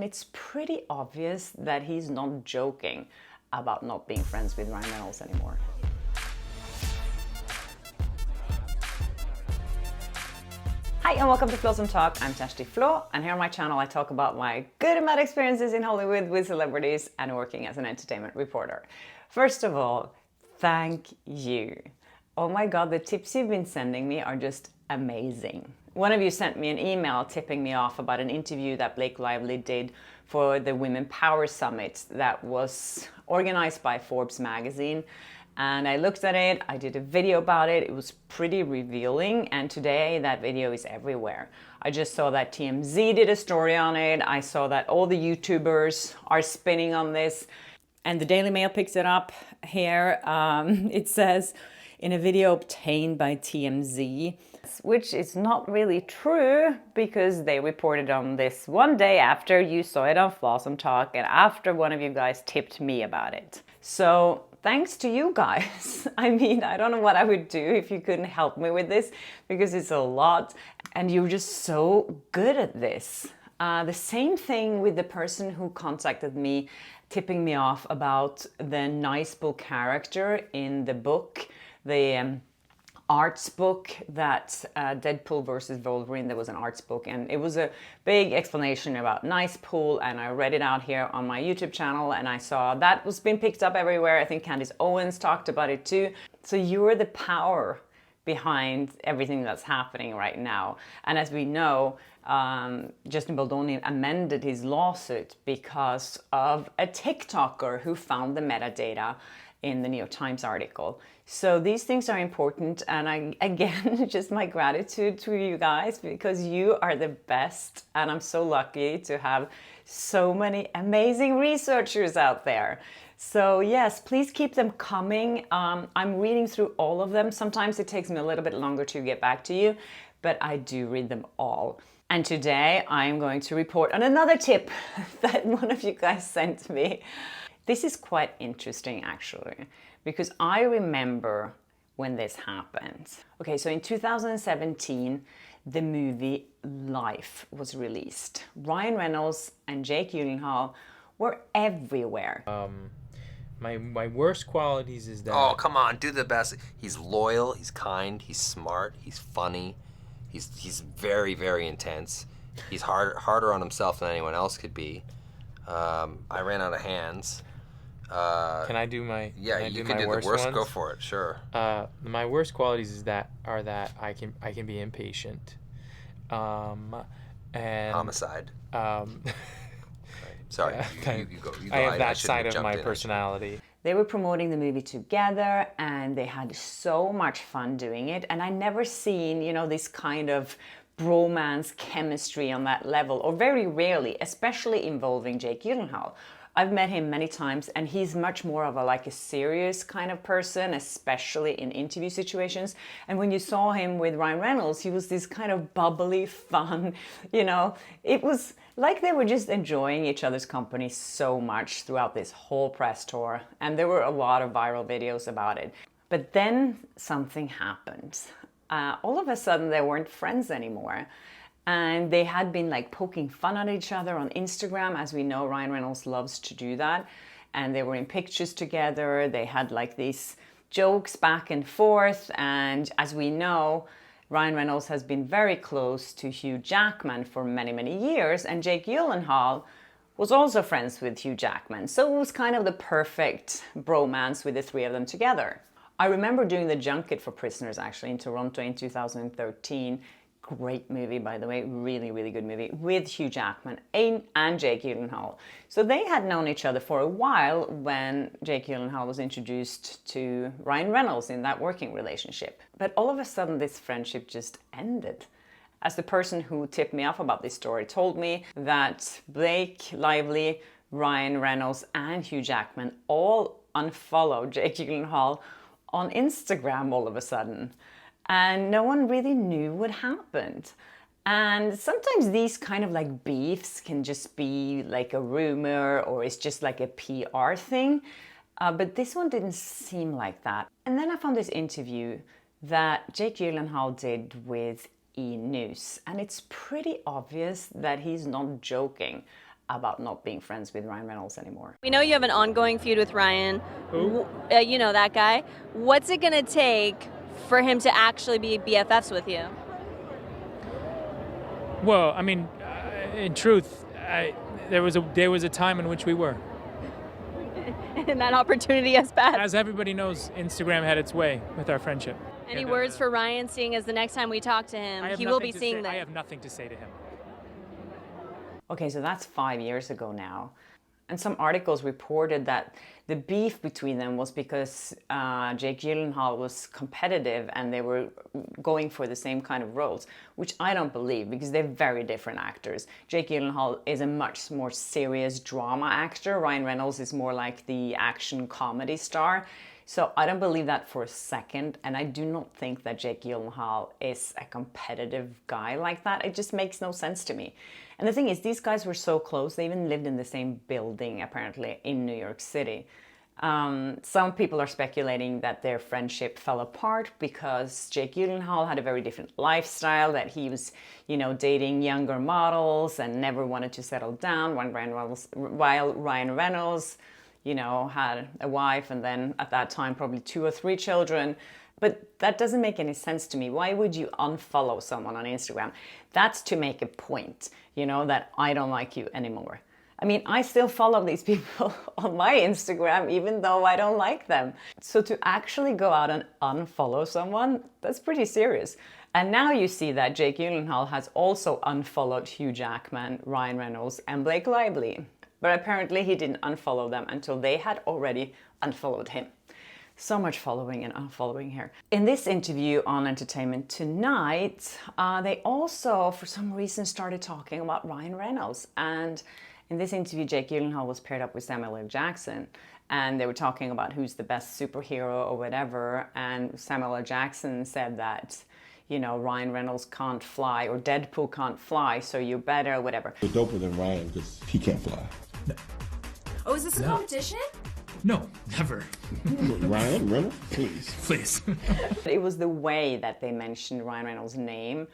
and it's pretty obvious that he's not joking about not being friends with Ryan Reynolds anymore. Hi and welcome to Flaa Talk. I'm Kjersti Flaa, and here on my channel I talk about my good and bad experiences in Hollywood with celebrities and working as an entertainment reporter. First of all, thank you. Oh my god, the tips you've been sending me are just amazing. One of you sent me an email tipping me off about an interview that Blake Lively did for the Women Power Summit that was organized by Forbes magazine. And I looked at it, I did a video about it, it was pretty revealing, and today that video is everywhere. I just saw that TMZ did a story on it, I saw that all the YouTubers are spinning on this, and the Daily Mail picks it up here. It says, in a video obtained by TMZ, which is not really true because they reported on this one day after you saw it on Flaa Talk and after one of you guys tipped me about it. So thanks to you guys. I mean, I don't know what I would do if you couldn't help me with this because it's a lot and you're just so good at this. The same thing with the person who contacted me, tipping me off about the nice book character in the book, the arts book that Deadpool versus Wolverine, there was an arts book, and it was a big explanation about nice pool, and I read it out here on my YouTube channel, and I saw that was being picked up everywhere. I think Candace Owens talked about it too. So you're the power behind everything that's happening right now. And as we know, Justin Baldoni amended his lawsuit because of a TikToker who found the metadata in the New York Times article. So these things are important, and again, just my gratitude to you guys because you are the best, and I'm so lucky to have so many amazing researchers out there. So yes, please keep them coming. I'm reading through all of them. Sometimes it takes me a little bit longer to get back to you, but I do read them all. And today I'm going to report on another tip that one of you guys sent me. This is quite interesting actually, because I remember when this happened. Okay, so in 2017, the movie Life was released. Ryan Reynolds and Jake Gyllenhaal were everywhere. My worst qualities is that... Oh, come on, do the best. He's loyal, he's kind, he's smart, he's funny, he's very, very intense. He's harder on himself than anyone else could be. I ran out of hands. Can I do my? Yeah, you can do the worst ones? Go for it. Sure. My worst qualities are that I can be impatient, and homicide. Sorry, you go. I have that side of my personality. They were promoting the movie together and they had so much fun doing it. And I never seen, this kind of bromance chemistry on that level, or very rarely, especially involving Jake Gyllenhaal. I've met him many times and he's much more of a serious kind of person, especially in interview situations. And when you saw him with Ryan Reynolds, he was this kind of bubbly, fun, it was like they were just enjoying each other's company so much throughout this whole press tour. And there were a lot of viral videos about it. But then something happened. All of a sudden they weren't friends anymore. And they had been poking fun at each other on Instagram. As we know, Ryan Reynolds loves to do that. And they were in pictures together. They had these jokes back and forth. And as we know, Ryan Reynolds has been very close to Hugh Jackman for many, many years. And Jake Gyllenhaal was also friends with Hugh Jackman. So it was kind of the perfect bromance with the three of them together. I remember doing the junket for Prisoners actually in Toronto in 2013. Great movie, by the way, really, really good movie with Hugh Jackman and Jake Gyllenhaal. So they had known each other for a while when Jake Gyllenhaal was introduced to Ryan Reynolds in that working relationship. But all of a sudden this friendship just ended. As the person who tipped me off about this story told me, that Blake Lively, Ryan Reynolds and Hugh Jackman all unfollowed Jake Gyllenhaal on Instagram all of a sudden. And no one really knew what happened. And sometimes these kind of beefs can just be a rumor, or it's just a PR thing. But this one didn't seem like that. And then I found this interview that Jake Gyllenhaal did with E! News. And it's pretty obvious that he's not joking about not being friends with Ryan Reynolds anymore. We know you have an ongoing feud with Ryan. Who? You know that guy. What's it gonna take for him to actually be BFFs with you? Well, I mean, in truth, there was a time in which we were. And that opportunity has passed. As everybody knows, Instagram had its way with our friendship. Any words for Ryan, seeing as the next time we talk to him, he will be seeing that? I have nothing to say to him. Okay, so that's 5 years ago now. And some articles reported that the beef between them was because Jake Gyllenhaal was competitive and they were going for the same kind of roles, which I don't believe because they're very different actors. Jake Gyllenhaal is a much more serious drama actor. Ryan Reynolds is more like the action comedy star. So I don't believe that for a second, and I do not think that Jake Gyllenhaal is a competitive guy like that. It just makes no sense to me. And the thing is, these guys were so close, they even lived in the same building, apparently, in New York City. Some people are speculating that their friendship fell apart because Jake Gyllenhaal had a very different lifestyle, that he was, dating younger models and never wanted to settle down, while Ryan Reynolds had a wife and then at that time probably 2 or 3 children. But that doesn't make any sense to me. Why would you unfollow someone on Instagram? That's to make a point, that I don't like you anymore. I mean, I still follow these people on my Instagram even though I don't like them. So to actually go out and unfollow someone, that's pretty serious. And now you see that Jake Gyllenhaal has also unfollowed Hugh Jackman, Ryan Reynolds, and Blake Lively. But apparently he didn't unfollow them until they had already unfollowed him. So much following and unfollowing here. In this interview on Entertainment Tonight, they also, for some reason, started talking about Ryan Reynolds. And in this interview, Jake Gyllenhaal was paired up with Samuel L. Jackson. And they were talking about who's the best superhero or whatever. And Samuel L. Jackson said that, Ryan Reynolds can't fly or Deadpool can't fly, so you're better, whatever. It's doper than Ryan because he can't fly. Oh, is this a competition? No, never. Ryan Reynolds, please. Please. It was the way that they mentioned Ryan Reynolds' name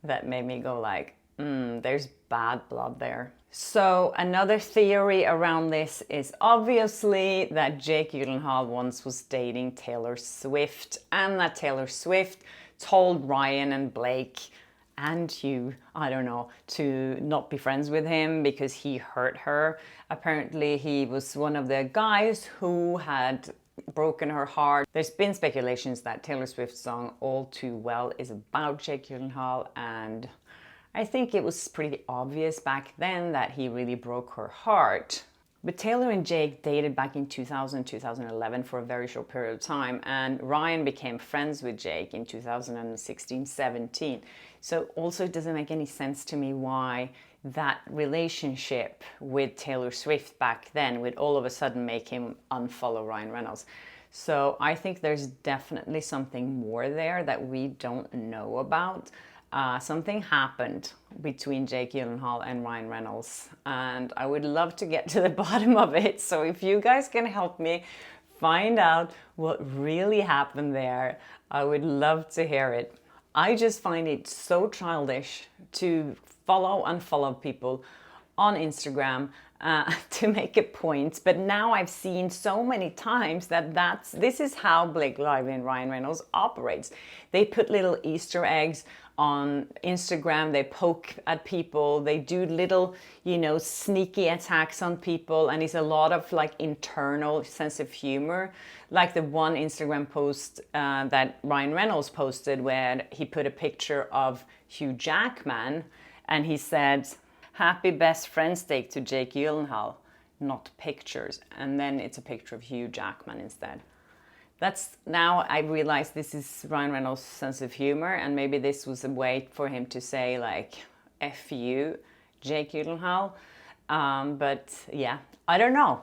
that made me go like, there's bad blood there. So another theory around this is obviously that Jake Gyllenhaal once was dating Taylor Swift, and that Taylor Swift told Ryan and Blake and Hugh, to not be friends with him because he hurt her. Apparently he was one of the guys who had broken her heart. There's been speculations that Taylor Swift's song All Too Well is about Jake Gyllenhaal, and I think it was pretty obvious back then that he really broke her heart. But Taylor and Jake dated back in 2000, 2011 for a very short period of time, and Ryan became friends with Jake in 2016, 17. So also it doesn't make any sense to me why that relationship with Taylor Swift back then would all of a sudden make him unfollow Ryan Reynolds. So I think there's definitely something more there that we don't know about. Something happened between Jake Gyllenhaal and Ryan Reynolds, and I would love to get to the bottom of it. So if you guys can help me find out what really happened there, I would love to hear it. I just find it so childish to unfollow people on Instagram to make a point, but now I've seen so many times that this is how Blake Lively and Ryan Reynolds operates. They put little Easter eggs on Instagram, they poke at people, they do little, sneaky attacks on people, and it's a lot of internal sense of humor. Like the one Instagram post that Ryan Reynolds posted where he put a picture of Hugh Jackman and he said, "Happy best friend's day to Jake Gyllenhaal," not pictures. And then it's a picture of Hugh Jackman instead. Now I realize this is Ryan Reynolds' sense of humor, and maybe this was a way for him to say F you, Jake Gyllenhaal. But yeah, I don't know,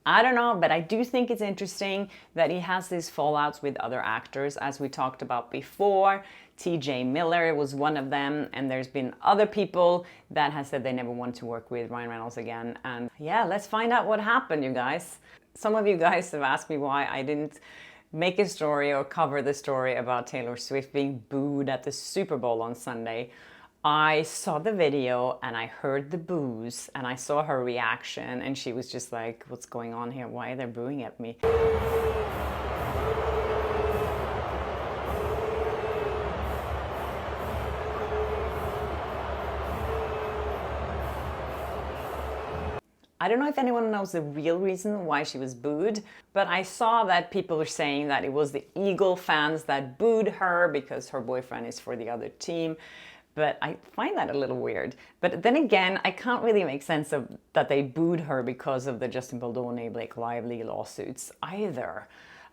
but I do think it's interesting that he has these fallouts with other actors, as we talked about before. TJ Miller was one of them, and there's been other people that have said they never want to work with Ryan Reynolds again. And yeah, let's find out what happened, you guys. Some of you guys have asked me why I didn't make a story or cover the story about Taylor Swift being booed at the Super Bowl on Sunday. I saw the video and I heard the boos and I saw her reaction and she was just like, what's going on here? Why are they booing at me? I don't know if anyone knows the real reason why she was booed, but I saw that people were saying that it was the Eagle fans that booed her because her boyfriend is for the other team. But I find that a little weird. But then again, I can't really make sense of that they booed her because of the Justin Baldoni, Blake Lively lawsuits either.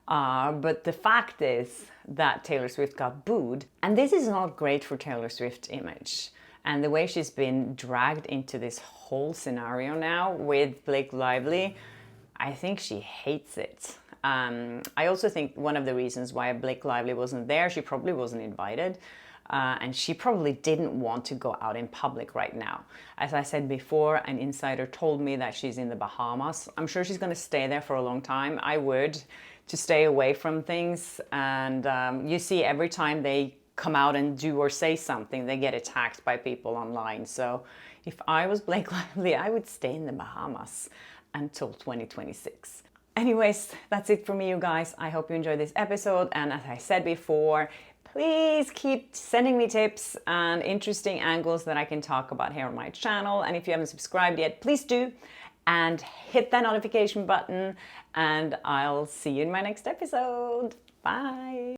But the fact is that Taylor Swift got booed, and this is not great for Taylor Swift's image. And the way she's been dragged into this whole scenario now with Blake Lively, I think she hates it. I also think one of the reasons why Blake Lively wasn't there, she probably wasn't invited. And she probably didn't want to go out in public right now. As I said before, an insider told me that she's in the Bahamas. I'm sure she's going to stay there for a long time. I would, to stay away from things. And you see every time they come out and do or say something, they get attacked by people online. So if I was Blake Lively, I would stay in the Bahamas until 2026. Anyways, that's it for me, you guys. I hope you enjoyed this episode. And as I said before, please keep sending me tips and interesting angles that I can talk about here on my channel. And if you haven't subscribed yet, please do. And hit that notification button. And I'll see you in my next episode. Bye.